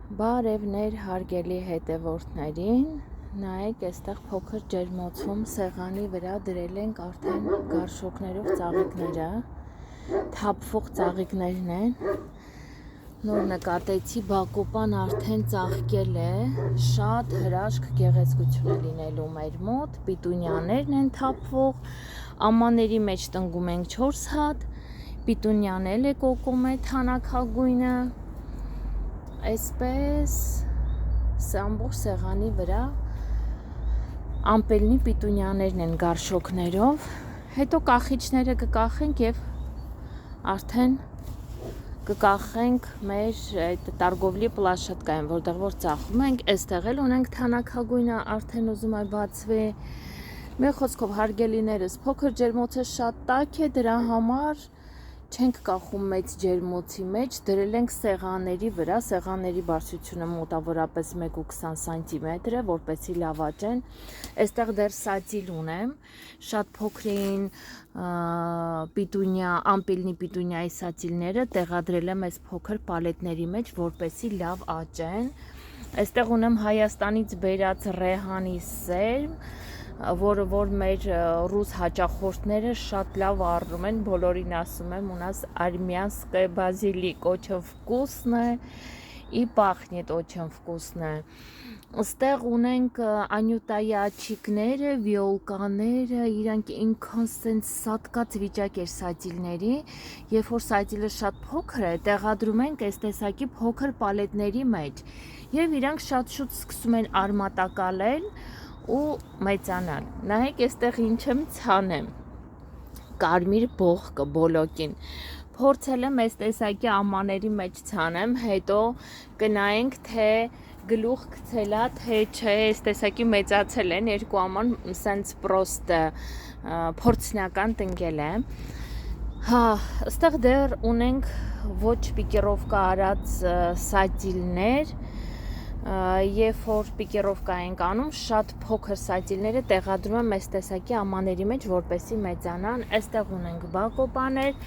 Բարևներ հարգելի հետևորդներին, նայեք այստեղ փոքր ջերմոցում սեղանի վրա դրել ենք արդեն գարշոկներով ծաղիկները, թափվող ծաղիկներն են, նոր նկատեցի Բակոպան արդեն ծաղկել է, շատ հրաշք գեղեցկություն է լինելու մեր մոտ, պիտունյաներն են թափվող, ամանների մեջ տնկում ենք 4 հատ, պիտունյան էլ է կոկում է թանաքագույնը, այսպես ամբողջ սեղանի վրա ամպելնի պիտունյաներն են գարշոկներով, հետո կախիչները կկախենք և արդեն կկախենք մեր տարգովլի պլաշատկային, որտեղ որ ծախում ենք, այստեղ էլ ունենք թանաքագույնը, արդեն ուզում է բացվի, մեր խոսքով հարգելիներս, փոքր ջերմոցը շատ տաք է, դրա համար չենք կախում մեծ ջերմոցի մեջ, դրել ենք սեղանների վրա, սեղանների բարձրությունը մոտավորապես 1,20 սանտիմետր է, որպեսզի լավ աճեն, այստեղ դեռ սածիլ ունեմ, շատ փոքրին պիտունյա, ամպելնի պիտունյայի սածիլները տեղադրել եմ այս փոքր պալետների մեջ, որպեսզի լավ աճեն, այստեղ ունեմ Հայաստանից բերած ռեհանի սերմ, որը որ մեր ռուս հաճախորդները շատ լավ առնում են, բոլորին ասում եմ, у нас армянская базилик, очень вкусная и пахнет очень вкусно. Այստեղ ունենք անյուտայի աչիկները, վիոլկաները, իրանք ինքան սենց սատկած վիճակ էր սածիլների, երբ որ սածիլը շատ փոքր է, տեղադրում ենք այս տեսակի փոքր պալետների մեջ և իրանք շատ շուտ սկսում են արմատակալել ու մեծանալ, նայեք այստեղ ինչ եմ ցանեմ, կարմիր բողկը բոլոկին, փորձել եմ այս տեսակի ամաների մեջ ցանեմ, հետո կնայենք թե գլուխ գցելա, թե չէ, այս տեսակի մեծացել են, երկու աման սենց պրոստ փորձնական տնկել է, այստեղ դեռ ունենք ոչ պիկիրովկա արած սածիլներ, երբ որ պիկիրովկա ենք անում, շատ փոքր սածիլները տեղադրում եմ այս տեսակի ամաների մեջ, որպեսզի մեծանան, այստեղ ունենք Բակոպաներ,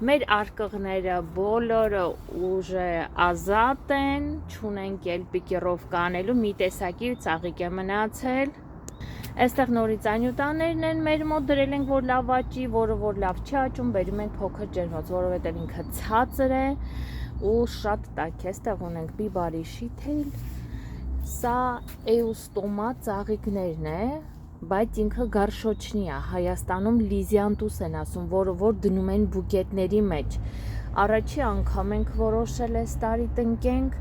մեր արկղները բոլորը ուժը ազատ են, չունենք էլ պիկիրովկա անելու, մի տեսակի ծաղիկ է մնացել, այստեղ նորից անյուտաներն են մեր մոտ դրել ենք, որ լավ աճի, որը որ լավ չի աճում, բերում ենք փոքր ջերմոց, որովհետև ինքը ցածր է ու շատ տաք է, այստեղ ունենք բիբարի շիթել, սա էուստոմա ծաղիկներն է, բայց ինքը գարշոչնի է, Հայաստանում լիզիանտուս են ասում, որը որ դնում են բուկետների մեջ, առաջի անգամ ենք որոշել այս տարի տնկենք,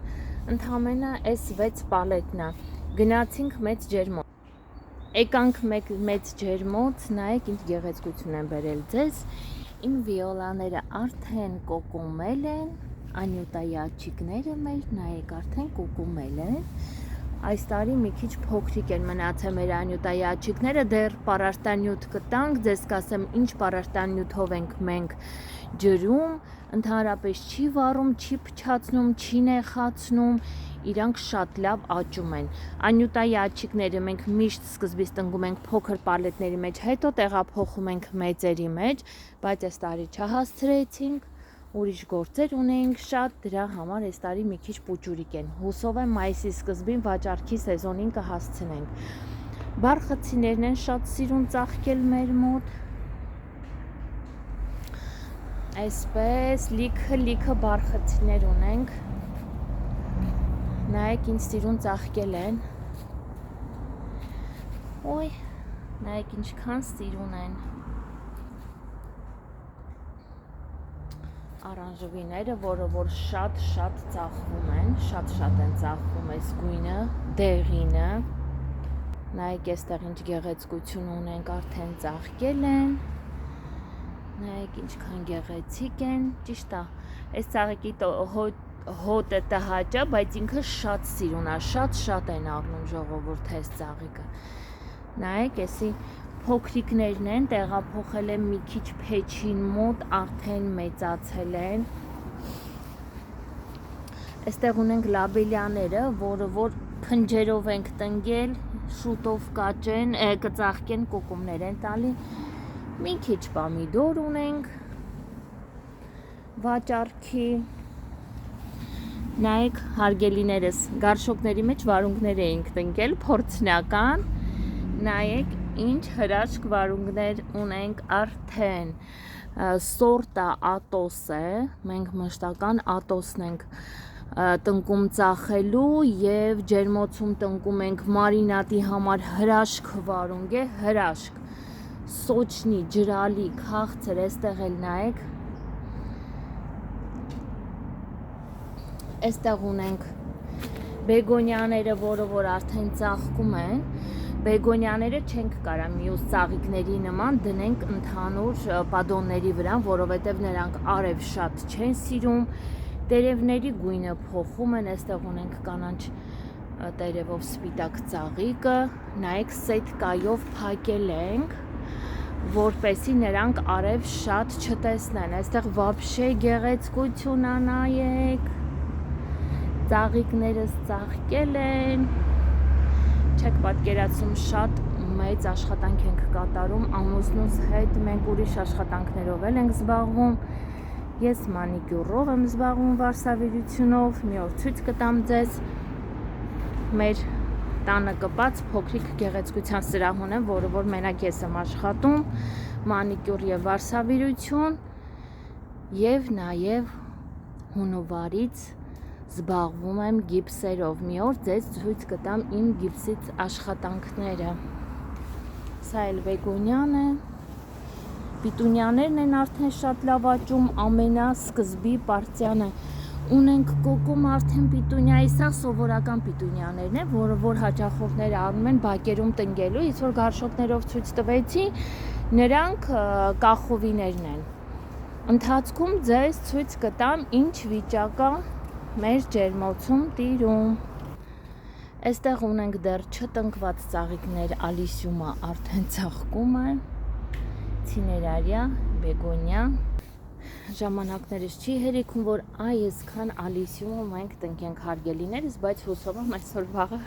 ընդամենը այս 6 պալետն է, գնացինք մեծ ջերմոց, եկանք մեծ ջերմոց, նայեք ինչ գեղեցկություն են բերել ձեզ, իմ վիոլաները արդեն կոկումել են, անյուտայի աչիկները մեր, նայեք արդեն կոկումել են, այս տարի մի քիչ փոքրիկ են մնացել մեր անյուտայի աչիկները, դեռ պարարտանյութ կտանք, ձեզ կասեմ ինչ պարարտանյութով ենք մենք ջրում, ընդհանրապես չի վառում, չի փչացնում, չի նեխացնում, իրանք շատ լավ աճում են, անյուտայի աչիկները մենք միշտ սկզբից տնկում ենք փոքր պալետների մեջ, հետո տեղափոխում ենք մեծերի մեջ, բայց այս տարի չհասցրեցինք, ուրիշ գործեր ունեինք շատ, դրա համար այս տարի մի քիչ պուճուրիկ են, հուսով եմ մայիսի սկզբին վաճառքի սեզոնին կհասցնենք, բարխծիներն են շատ սիրուն ծաղկել մեր մոտ, այսպես լիքը բարխծիներ ունենք, նայեք ինչ սիրուն ծաղկել են, ոյ, նայեք ինչքան սիրուն են, արանժվիները, որը որ շատ ծաղկում են, շատ են ծաղկում այս գույնը, դեղինը, նայեք այստեղ ինչ գեղեցկություն ունենք, արդեն ծաղկել են, նայեք ինչքան գեղեցիկ են, ճիշտ է, այս ծաղիկի հոտը տհաճ է, բայց ինքը շատ սիրուն է, շատ են առնում ժողովուրդ այս ծաղիկը, նայեք էսի փոքրիկներն են, տեղափոխել եմ մի քիչ փեչին մոտ, արդեն մեծացել են, այստեղ ունենք լաբելյաները, որը որ փնջերով ենք տնկել, շուտով կաճեն, կծաղկեն, կոկումներ են տալի, մի քիչ պամիդոր ունենք, վաճառքի, Նայեք հարգելիներս, գարշոկների մեջ վարունգներ էինք տնկել, փորձնական, նայեք ինչ հրաշք վարունգներ ունենք արդեն, սորտա Ատոս է, մենք մշտական Ատոսն ենք տնկում ծախելու և ջերմոցում տնկում ենք մարինատի համար հրաշք վարունգ է, հրաշք, սոչնի, ջրալի, քաղցր, էստեղ էլ նայեք, Այստեղ ունենք բեգոնյաները, որը որ արդեն ծաղկում են, բեգոնյաները չենք կարա մյուս ծաղիկների նման դնենք ընդհանուր պադոնների վրա, որովհետև նրանք արև շատ չեն սիրում, տերևների գույնը փոխում են, այստեղ ունենք կանաչ տերևով սպիտակ ծաղիկը, նայեք սետկայով փակել ենք, որպեսի նրանք արև շատ չտեսնեն, այստեղ վաբշե գեղեցկություն նայեք, ծաղիկներս ծաղկել են, չեք պատկերացնում շատ մեծ աշխատանք ենք կատարում, ամուսնուս հետ մենք ուրիշ աշխատանքներով էլ ենք զբաղվում, ես մանիկյուրով եմ զբաղվում վարսավիրությունով, մի օր ցույց կտամ ձեզ, մեր տանը կպած փոքրիկ գեղեցկության սրահ ունեմ, որը որ մենակ ես եմ աշխատում, մանիկյուր և վարսավիրություն և նաև հունվարից զբաղվում եմ գիպսերով, մի օր ձեզ ցույց կտամ իմ գիպսից աշխատանքները, սա էլ բեգոնյան է, պիտունյաներն են արդեն շատ լավ աճում, ամենասկզբի պարտիանը, ունենք կոկում արդեն պիտունյայի, սա սովորական պիտունյաներն է, որը որ հաճախորդները առնում են բակերում տնկելու, իսկ որ գարշոկներով ցույց տվեցի, նրանք կախովիներն են, ընթացքում ձեզ ցույց կտամ ինչ վիճակա մեր ջերմոցում տիրում, այստեղ ունենք դեռ չտնկված ծաղիկներ, ալիսյումը արդեն ծաղկում է, ցիներարիա, բեգոնյա, ժամանակներս չի հերիքում, որ այսքան ալիսյումը մենք տնկենք հարգելիներս, բայց հուսով եմ այսօր վաղը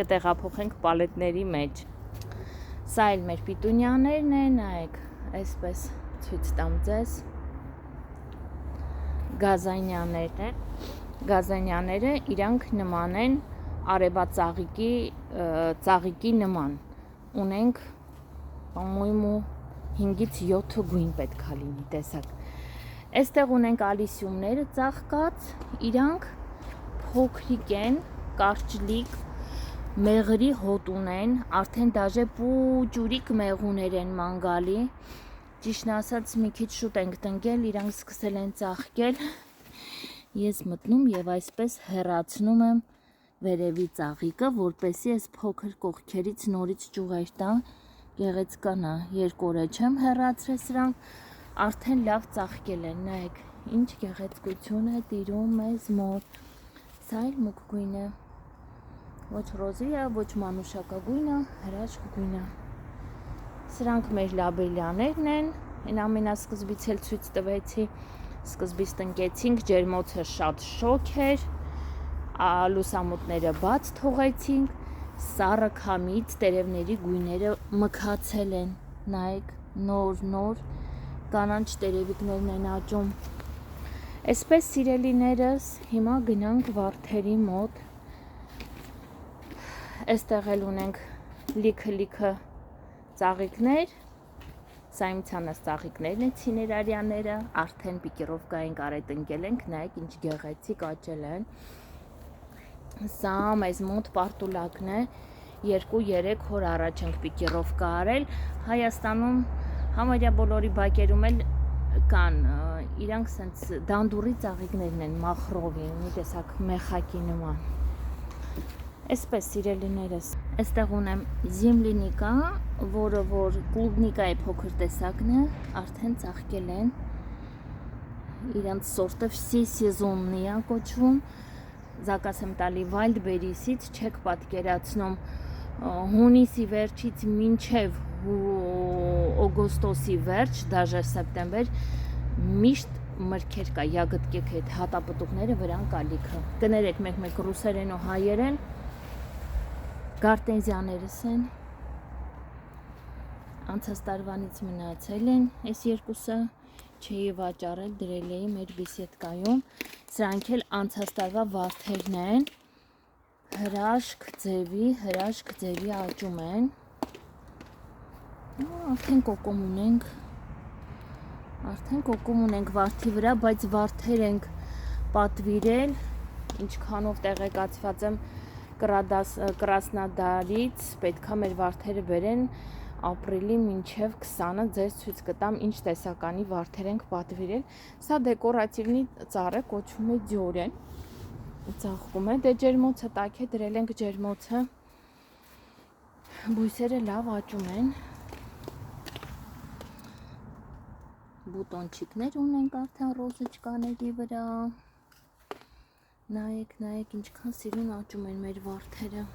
կտեղափոխենք պալետների մեջ, սա էլ մեր պիտունյաներն է, նայեք, այսպես ցույց տամ ձեզ, գազանյաներն են, գազանյաները իրանք նման են արևածաղիկի նման, ունենք պամոյմու 5-ից 7 գույն պետք է լինի, տեսակ, այստեղ ունենք ալիսյումները ծաղկած, իրանք փոքրիկ են, կարճլիկ, մեղրի հոտ ունեն, արդեն դաժե պուճուրիկ մեղուներ են մանգալի, ճիշտն ասած մի քիչ շուտ ենք տնկել, իրանք սկսել են ծաղկել, ես մտնում և այսպես հեռացնում եմ վերևի ծաղիկը, որպեսի այս փոքր կողքերից նորից ճյուղեր տա, գեղեցկանա, 2 օր չեմ հեռացրել սրանք, արդեն լավ ծաղկել են, նայեք, ինչ գեղեցկություն է տիրում մեզ մոտ, սա էլ մուգ գույն է, ոչ ռոզիա, ոչ մանուշակագույնը, հրաշք գույնը, սրանք մեր լաբելյաներն են, այն ամենասկզբից էլ ցույց տվեցի, սկզբից տնկեցինք, ջերմոցը շատ շոգ էր, լուսամուտները բաց թողեցինք, սառը քամից տերևների գույները մքացել են, նայեք, նոր կանաչ տերևիկներն են աճում, այսպես սիրելիներս, հիմա գնանք վարդերի մոտ, այստեղ էլ ունենք լիքը ծաղիկներ, սա իմ ցանած ծաղիկներն են, ցիներարյաները, արդեն պիկիրովկա ենք արել տնկել ենք, նայեք ինչ գեղեցիկ աճել են, սա մեզ մոտ պարտուլակն է, 2-3 օր առաջ ենք պիկիրովկա արել, Հայաստանում համարյա բոլորի բակերում էլ կան, իրանք սենց դանդուրի ծաղիկներն են, մախրովի, մի տեսակ մեխակի նման, այսպես սիրելիներս, այստեղ ունեմ զիմլինիկա, որը որ կլուբնիկայի փոքր տեսակն է, արդեն ծաղկել են, իրանց սորտը վսի սեզոննի է կոչվում, զակաս եմ տալի վայլդբերիսից, չեք պատկերացնում, հունիսի վերջից մինչև օգոստոսի վերջ, դաժե սեպտեմբեր, միշտ մրգեր կա, յագդկեք այդ հատապտուղները վրան կալիքը, կներեք մեկ ռուսերեն ու հայերեն, գարտենզիաներս են, անցած տարվանից մնացել են, այս երկուսը չէի վաճառել, դրել էի մեր բիսեդկայում, Սրանք էլ անցած տարվա վարդերն են, հրաշք ձևի աճում են, արդեն կոկում ունենք վարդի վրա, բայց վարդեր ենք պատվիրել, ինչքանով տեղեկացված եմ Կրասնոդարից, պետքա մեր վարդերը բերեն ապրիլի մինչև 20-ը ձեզ ցույց կտամ ինչ տեսականի վարդեր ենք պատվիրել։ Սա դեկորատիվնի ծառ է, կոչվում է ձյորեն, ծաղկում է, դե ջերմոցը տաք է, դրել ենք ջերմոցը, բույսերը լավ աճում են, բուտոնչիկներ ունենք արդեն ռոզочկաների վրա, նայեք, ինչքան սիրուն աճում են մեր վարդերը։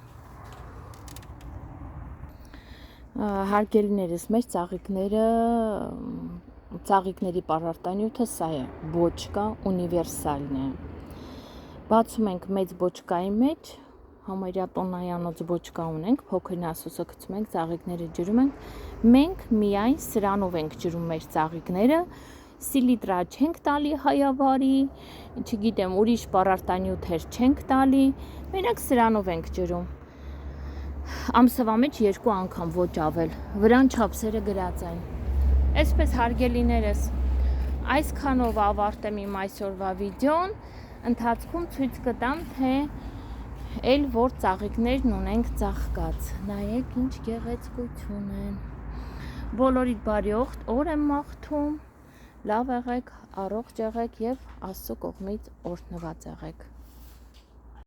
Հարգելիներս, մեր ծաղիկների պարարտանյութը սա է, բոչկա ունիվերսալն է։ Բացում ենք մեծ բոչկայի մեջ, համարյա տոննայանոց բոչկա ունենք, փոքր նասոսը գցում ենք, ծաղիկները ջրում ենք, մենք միայն սրանով ենք ջրում մեր ծաղիկները, սիլիտրա չենք տալի հայավարի, չգիտեմ, ուրիշ պարարտանյութեր չենք տալի, մենակ սրանով ենք ջրում։ Ամսվա մեջ 2 անգամ, ոչ ավել, վրան չափսերը գրած են։ Այսպես հարգելիներս, այսքանով ավարտեմ իմ այսօրվա վիդեոն, ընթացքում ցույց կտամ, թե էլ որ ծաղիկներն ունենք ծաղկած, նայեք ինչ գեղեցկություն են։ Բոլորիդ բարի օր եմ մաղթում, լավ եղեք, առողջ եղեք և Աստծո կողմից օրհնված եղեք։